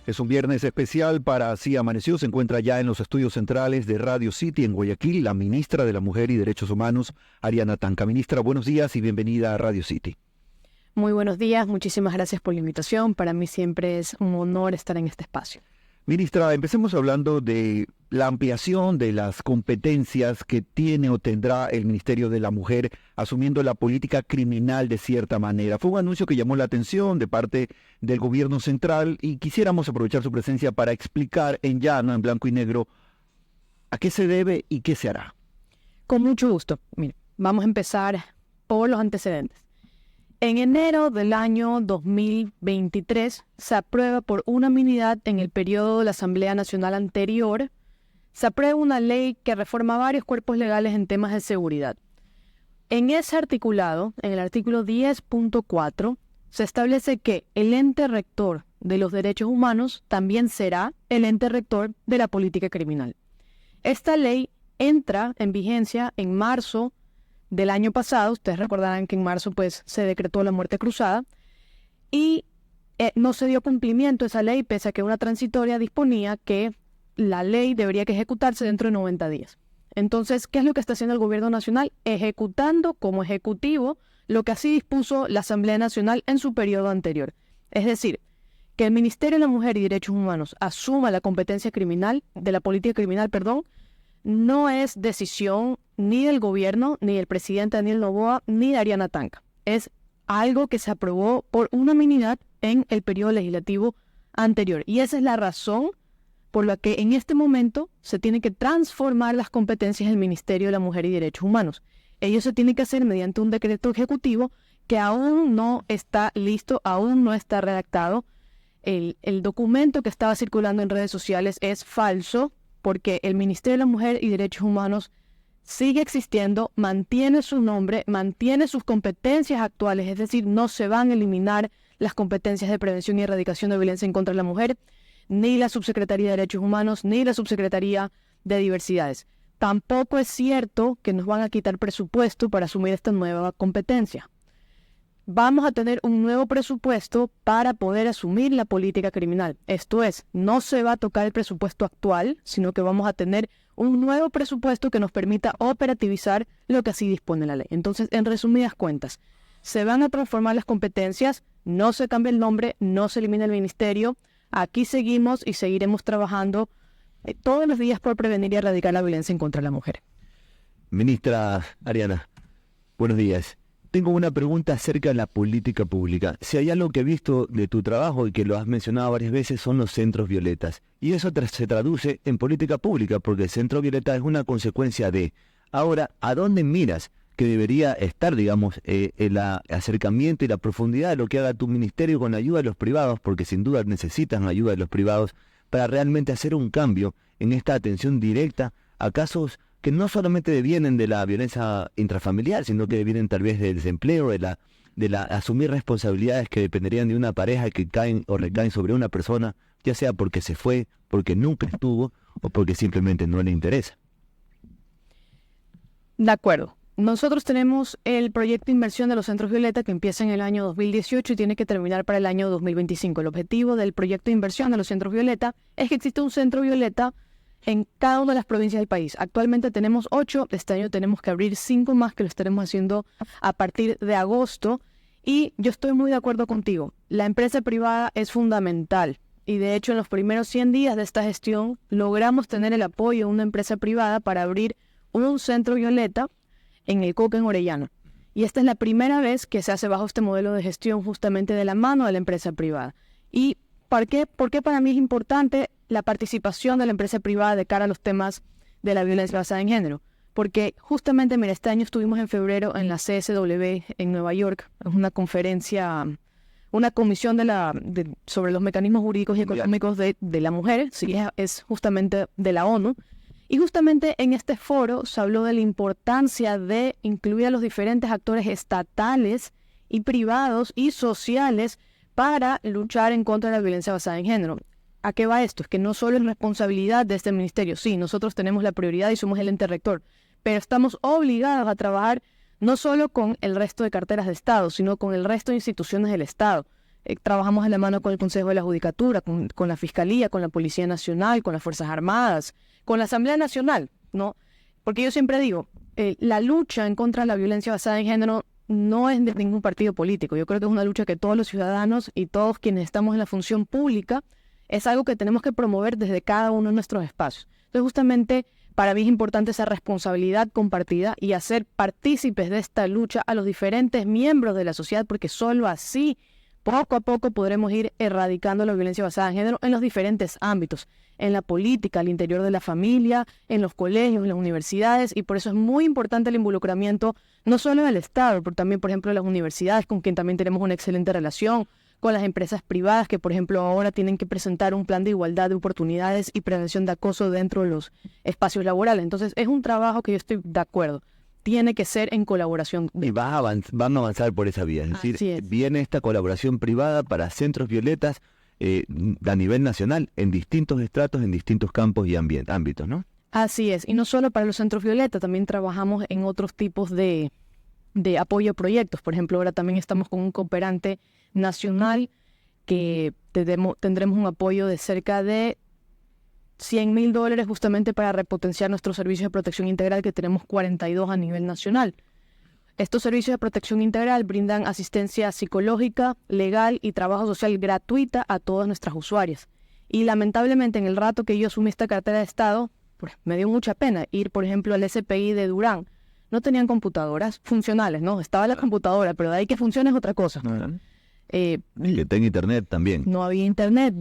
Es un viernes especial para Así Amaneció. Se encuentra ya en los estudios centrales de Radio City en Guayaquil la ministra de la Mujer y Derechos Humanos, Ariana Tanca. Ministra, buenos días y bienvenida a Radio City. Muy buenos días, muchísimas gracias por la invitación. Para mí siempre es un honor estar en este espacio. Ministra, empecemos hablando de la ampliación de las competencias que tiene o tendrá el Ministerio de la Mujer asumiendo la política criminal de cierta manera. Fue un anuncio que llamó la atención de parte del gobierno central y quisiéramos aprovechar su presencia para explicar en llano, en blanco y negro, a qué se debe y qué se hará. Con mucho gusto. Mire, vamos a empezar por los antecedentes. En enero del año 2023 se aprueba por unanimidad en el periodo de la Asamblea Nacional anterior, se aprueba una ley que reforma varios cuerpos legales en temas de seguridad. En ese articulado, en el artículo 10.4, se establece que el ente rector de los derechos humanos también será el ente rector de la política criminal. Esta ley entra en vigencia en marzo del año pasado. Ustedes recordarán que en marzo se decretó la muerte cruzada y no se dio cumplimiento a esa ley, pese a que una transitoria disponía que la ley debería que ejecutarse dentro de 90 días. Entonces, ¿qué es lo que está haciendo el gobierno nacional? Ejecutando como ejecutivo lo que así dispuso la Asamblea Nacional en su periodo anterior. Es decir, que el Ministerio de la Mujer y Derechos Humanos asuma la competencia criminal, de la política criminal, no es decisión ni del gobierno, ni del presidente Daniel Noboa, ni de Ariana Tanca. Es algo que se aprobó por unanimidad en el periodo legislativo anterior. Y esa es la razón por la que en este momento se tiene que transformar las competencias del Ministerio de la Mujer y Derechos Humanos. Ello se tiene que hacer mediante un decreto ejecutivo que aún no está listo, aún no está redactado. El documento que estaba circulando en redes sociales es falso, porque el Ministerio de la Mujer y Derechos Humanos sigue existiendo, mantiene su nombre, mantiene sus competencias actuales, es decir, no se van a eliminar las competencias de prevención y erradicación de violencia en contra de la mujer, ni la Subsecretaría de Derechos Humanos, ni la Subsecretaría de Diversidades. Tampoco es cierto que nos van a quitar presupuesto para asumir esta nueva competencia. Vamos a tener un nuevo presupuesto para poder asumir la política criminal. Esto es, no se va a tocar el presupuesto actual, sino que vamos a tener un nuevo presupuesto que nos permita operativizar lo que así dispone la ley. Entonces, en resumidas cuentas, se van a transformar las competencias, no se cambia el nombre, no se elimina el ministerio. Aquí seguimos y seguiremos trabajando todos los días por prevenir y erradicar la violencia en contra de la mujer. Ministra Ariana, buenos días. Tengo una pregunta acerca de la política pública. Si hay algo que he visto de tu trabajo y que lo has mencionado varias veces son los centros violetas. Y eso se traduce en política pública porque el centro violeta es una consecuencia de. Ahora, ¿a dónde miras que debería estar, digamos, el acercamiento y la profundidad de lo que haga tu ministerio con la ayuda de los privados? Porque sin duda necesitan la ayuda de los privados para realmente hacer un cambio en esta atención directa a casos que no solamente devienen de la violencia intrafamiliar, sino que devienen tal vez del desempleo, de la asumir responsabilidades que dependerían de una pareja que caen o recaen sobre una persona, ya sea porque se fue, porque nunca estuvo o porque simplemente no le interesa. De acuerdo. Nosotros tenemos el proyecto de inversión de los centros violeta que empieza en el año 2018 y tiene que terminar para el año 2025. El objetivo del proyecto de inversión de los centros violeta es que exista un centro violeta en cada una de las provincias del país. Actualmente tenemos 8, este año tenemos que abrir 5 más que lo estaremos haciendo a partir de agosto. Y yo estoy muy de acuerdo contigo, la empresa privada es fundamental. Y de hecho en los primeros 100 días de esta gestión logramos tener el apoyo de una empresa privada para abrir un centro violeta en el Coca, en Orellana. Y esta es la primera vez que se hace bajo este modelo de gestión justamente de la mano de la empresa privada. ¿Y por qué para mí es importante la participación de la empresa privada de cara a los temas de la violencia basada en género? Porque justamente, mira, este año estuvimos en febrero en la CSW en Nueva York, es una conferencia, una comisión sobre los mecanismos jurídicos y económicos de la mujer, sí, es justamente de la ONU. Y justamente en este foro se habló de la importancia de incluir a los diferentes actores estatales y privados y sociales para luchar en contra de la violencia basada en género. ¿A qué va esto? Es que no solo es responsabilidad de este ministerio. Sí, nosotros tenemos la prioridad y somos el ente rector, pero estamos obligados a trabajar no solo con el resto de carteras de Estado, sino con el resto de instituciones del Estado. trabajamos de la mano con el Consejo de la Judicatura, con la Fiscalía, con la Policía Nacional, con las Fuerzas Armadas, con la Asamblea Nacional, ¿no? Porque yo siempre digo, la lucha en contra de la violencia basada en género no es de ningún partido político. Yo creo que es una lucha que todos los ciudadanos y todos quienes estamos en la función pública es algo que tenemos que promover desde cada uno de nuestros espacios. Entonces, justamente, para mí es importante esa responsabilidad compartida y hacer partícipes de esta lucha a los diferentes miembros de la sociedad, porque solo así, poco a poco, podremos ir erradicando la violencia basada en género en los diferentes ámbitos, en la política, al interior de la familia, en los colegios, en las universidades, y por eso es muy importante el involucramiento no solo del Estado, pero también, por ejemplo, de las universidades, con quien también tenemos una excelente relación, con las empresas privadas que, por ejemplo, ahora tienen que presentar un plan de igualdad de oportunidades y prevención de acoso dentro de los espacios laborales. Entonces, es un trabajo que yo estoy de acuerdo. Tiene que ser en colaboración. Y van a avanzar por esa vía. Es decir, viene esta colaboración privada para centros violetas a nivel nacional, en distintos estratos, en distintos campos y ámbitos, ¿no? Así es. Y no solo para los centros violetas, también trabajamos en otros tipos de apoyo a proyectos. Por ejemplo, ahora también estamos con un cooperante nacional que tendremos un apoyo de cerca de $100,000 justamente para repotenciar nuestros servicios de protección integral, que tenemos 42 a nivel nacional. Estos servicios de protección integral brindan asistencia psicológica, legal y trabajo social gratuita a todas nuestras usuarias. Y lamentablemente, en el rato que yo asumí esta cartera de Estado, pues, me dio mucha pena ir, por ejemplo, al SPI de Durán. No tenían computadoras funcionales, ¿no? Estaba la computadora, pero de ahí que funcione es otra cosa. Que tenga internet también. No había internet.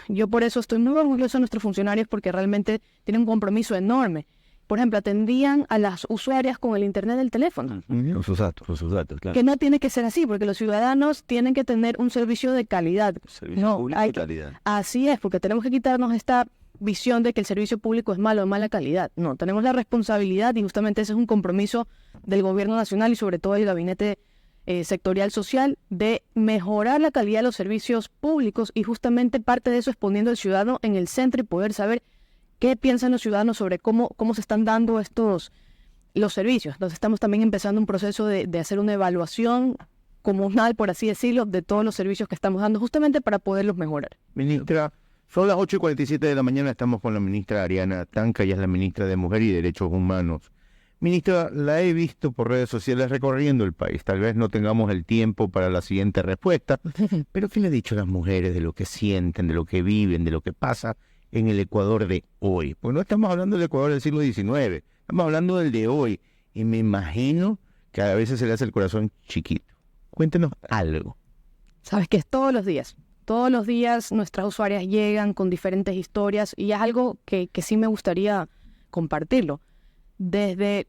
Yo por eso estoy muy orgulloso de nuestros funcionarios, porque realmente tienen un compromiso enorme. Por ejemplo, atendían a las usuarias con el internet del teléfono. Con sus datos, claro. Que no tiene que ser así, porque los ciudadanos tienen que tener un servicio de calidad. Servicio público de calidad. Así es, porque tenemos que quitarnos esta visión de que el servicio público es malo, de mala calidad. No, tenemos la responsabilidad, y justamente ese es un compromiso del gobierno nacional y sobre todo del gabinete sectorial social, de mejorar la calidad de los servicios públicos, y justamente parte de eso es poniendo al ciudadano en el centro y poder saber qué piensan los ciudadanos sobre cómo se están dando los servicios. Entonces estamos también empezando un proceso de hacer una evaluación comunal, por así decirlo, de todos los servicios que estamos dando, justamente para poderlos mejorar. Ministra, son las 8:47 de la mañana, estamos con la ministra Ariana Tanca, ella es la ministra de Mujer y Derechos Humanos. Ministra, la he visto por redes sociales recorriendo el país. Tal vez no tengamos el tiempo para la siguiente respuesta, pero ¿qué le ha dicho a las mujeres de lo que sienten, de lo que viven, de lo que pasa en el Ecuador de hoy? Pues no estamos hablando del Ecuador del siglo XIX, estamos hablando del de hoy. Y me imagino que a veces se le hace el corazón chiquito. Cuéntenos algo. Sabes que es todos los días. Todos los días nuestras usuarias llegan con diferentes historias, y es algo que sí me gustaría compartirlo. Desde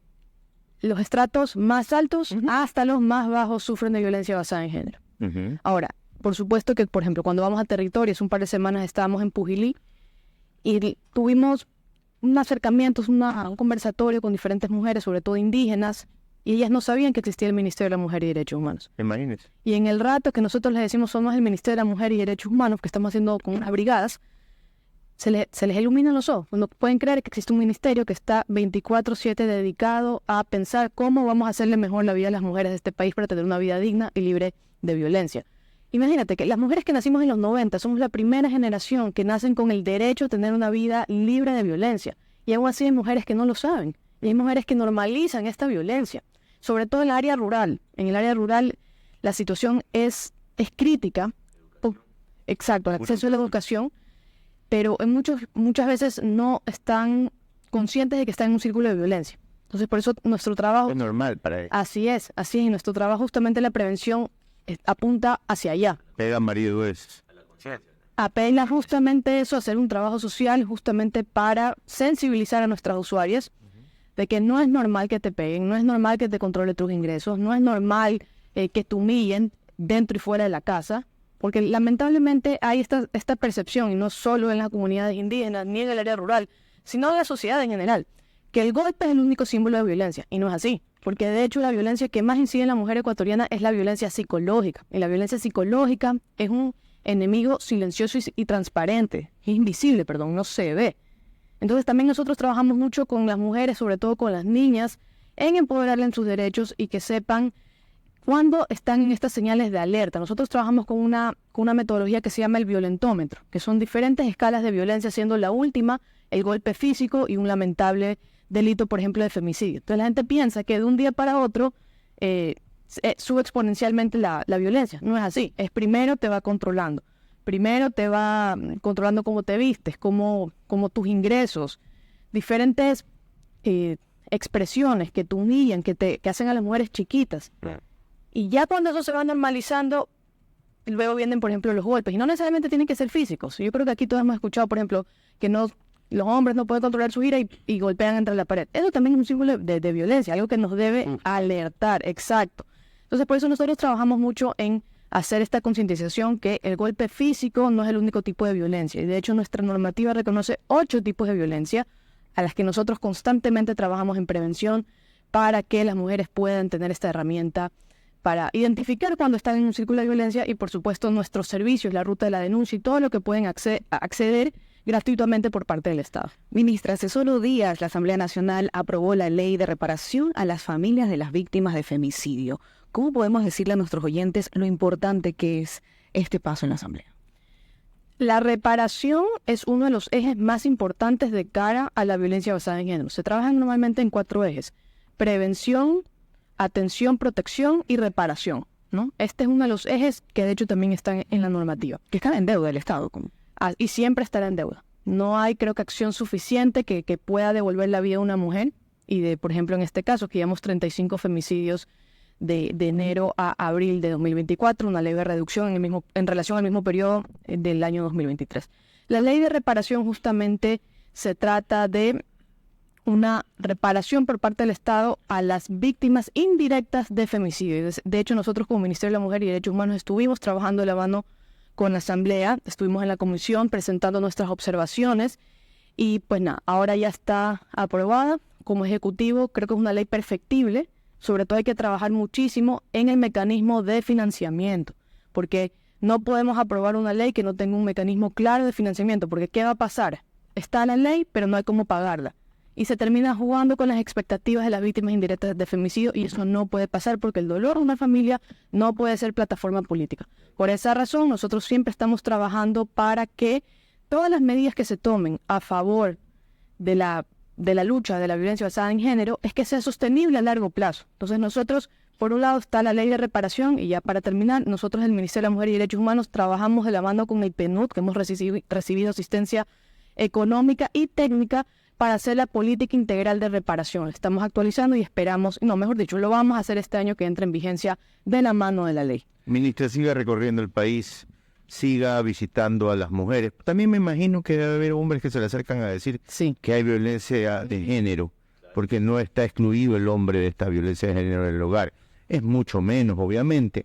los estratos más altos hasta los más bajos sufren de violencia basada en género. Ahora, por supuesto que, por ejemplo, cuando vamos a territorios, un par de semanas estábamos en Pujilí y tuvimos un acercamiento, un conversatorio con diferentes mujeres, sobre todo indígenas, y ellas no sabían que existía el Ministerio de la Mujer y Derechos Humanos. Imagínense. Y en el rato que nosotros les decimos somos el Ministerio de la Mujer y Derechos Humanos, que estamos haciendo con unas brigadas, se les iluminan los ojos. No pueden creer que existe un ministerio que está 24/7 dedicado a pensar cómo vamos a hacerle mejor la vida a las mujeres de este país para tener una vida digna y libre de violencia. Imagínate que las mujeres que nacimos en los 90 somos la primera generación que nacen con el derecho a tener una vida libre de violencia. Y aún así hay mujeres que no lo saben. Y hay mujeres que normalizan esta violencia. Sobre todo en el área rural. En el área rural la situación es crítica. Exacto, el acceso a la educación. Pero muchas veces no están conscientes de que están en un círculo de violencia. Entonces, por eso nuestro trabajo... Es normal para ellos. Así es. Y nuestro trabajo, justamente la prevención, apunta hacia allá. Pega marido es. Apela justamente eso, hacer un trabajo social justamente para sensibilizar a nuestras usuarias de que no es normal que te peguen, no es normal que te controle tus ingresos, no es normal que te humillen dentro y fuera de la casa. Porque lamentablemente hay esta percepción, y no solo en las comunidades indígenas ni en el área rural, sino en la sociedad en general, que el golpe es el único símbolo de violencia, y no es así. Porque de hecho la violencia que más incide en la mujer ecuatoriana es la violencia psicológica. Y la violencia psicológica es un enemigo silencioso y transparente, es invisible, no se ve. Entonces también nosotros trabajamos mucho con las mujeres, sobre todo con las niñas, en empoderarlas en sus derechos y que sepan ¿Cuándo están en estas señales de alerta? Nosotros trabajamos con una metodología que se llama el violentómetro, que son diferentes escalas de violencia, siendo la última el golpe físico y un lamentable delito, por ejemplo, de femicidio. Entonces la gente piensa que de un día para otro sube exponencialmente la violencia. No es así. Es primero te va controlando. Primero te va controlando cómo te vistes, cómo tus ingresos, diferentes expresiones que te humillan, que hacen a las mujeres chiquitas. Y ya cuando eso se va normalizando, luego vienen, por ejemplo, los golpes. Y no necesariamente tienen que ser físicos. Yo creo que aquí todos hemos escuchado, por ejemplo, que los hombres no pueden controlar su ira y golpean entre la pared. Eso también es un símbolo de violencia, algo que nos debe alertar, exacto. Entonces, por eso nosotros trabajamos mucho en hacer esta concientización que el golpe físico no es el único tipo de violencia. Y de hecho, nuestra normativa reconoce 8 tipos de violencia a las que nosotros constantemente trabajamos en prevención para que las mujeres puedan tener esta herramienta para identificar cuando están en un círculo de violencia y, por supuesto, nuestros servicios, la ruta de la denuncia y todo lo que pueden acceder gratuitamente por parte del Estado. Ministra, hace solo días la Asamblea Nacional aprobó la ley de reparación a las familias de las víctimas de femicidio. ¿Cómo podemos decirle a nuestros oyentes lo importante que es este paso en la Asamblea? La reparación es uno de los ejes más importantes de cara a la violencia basada en género. Se trabajan normalmente en 4 ejes: prevención, atención, protección y reparación, ¿no? Este es uno de los ejes que de hecho también están en la normativa. Que está en deuda el Estado. Y siempre estará en deuda. No hay, creo que, acción suficiente que pueda devolver la vida a una mujer. Y por ejemplo, en este caso, que llevamos 35 femicidios de enero a abril de 2024, una leve reducción en relación al mismo periodo del año 2023. La ley de reparación justamente se trata de una reparación por parte del Estado a las víctimas indirectas de femicidio. De hecho, nosotros como Ministerio de la Mujer y Derechos Humanos estuvimos trabajando de la mano con la Asamblea, estuvimos en la comisión presentando nuestras observaciones y pues nada, ahora ya está aprobada como ejecutivo. Creo que es una ley perfectible. Sobre todo hay que trabajar muchísimo en el mecanismo de financiamiento, porque no podemos aprobar una ley que no tenga un mecanismo claro de financiamiento, porque ¿qué va a pasar? Está la ley, pero no hay cómo pagarla. Y se termina jugando con las expectativas de las víctimas indirectas de femicidio, y eso no puede pasar porque el dolor de una familia no puede ser plataforma política. Por esa razón, nosotros siempre estamos trabajando para que todas las medidas que se tomen a favor de la lucha de la violencia basada en género es que sea sostenible a largo plazo. Entonces nosotros, por un lado está la ley de reparación y ya para terminar, nosotros el Ministerio de la Mujer y Derechos Humanos trabajamos de la mano con el PNUD, que hemos recibido asistencia económica y técnica para hacer la política integral de reparación. Estamos actualizando y esperamos, no, mejor dicho, lo vamos a hacer este año que entre en vigencia de la mano de la ley. Ministra, siga recorriendo el país, siga visitando a las mujeres. También me imagino que debe haber hombres que se le acercan a decir que hay violencia de género, porque no está excluido el hombre de esta violencia de género en el hogar. Es mucho menos, obviamente,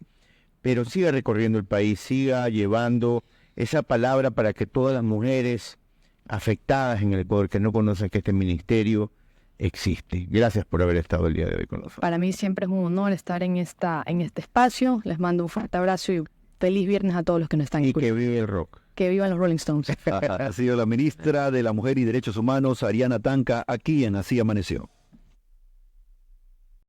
pero siga recorriendo el país, siga llevando esa palabra para que todas las mujeres afectadas en el Ecuador que no conocen que este ministerio existe. Gracias por haber estado el día de hoy con nosotros. Para mí siempre es un honor estar en este espacio. Les mando un fuerte abrazo y feliz viernes a todos los que nos están escuchando. Y que vive el rock. Que vivan los Rolling Stones. Ha sido la ministra de la Mujer y Derechos Humanos, Ariana Tanca, aquí en Así Amaneció.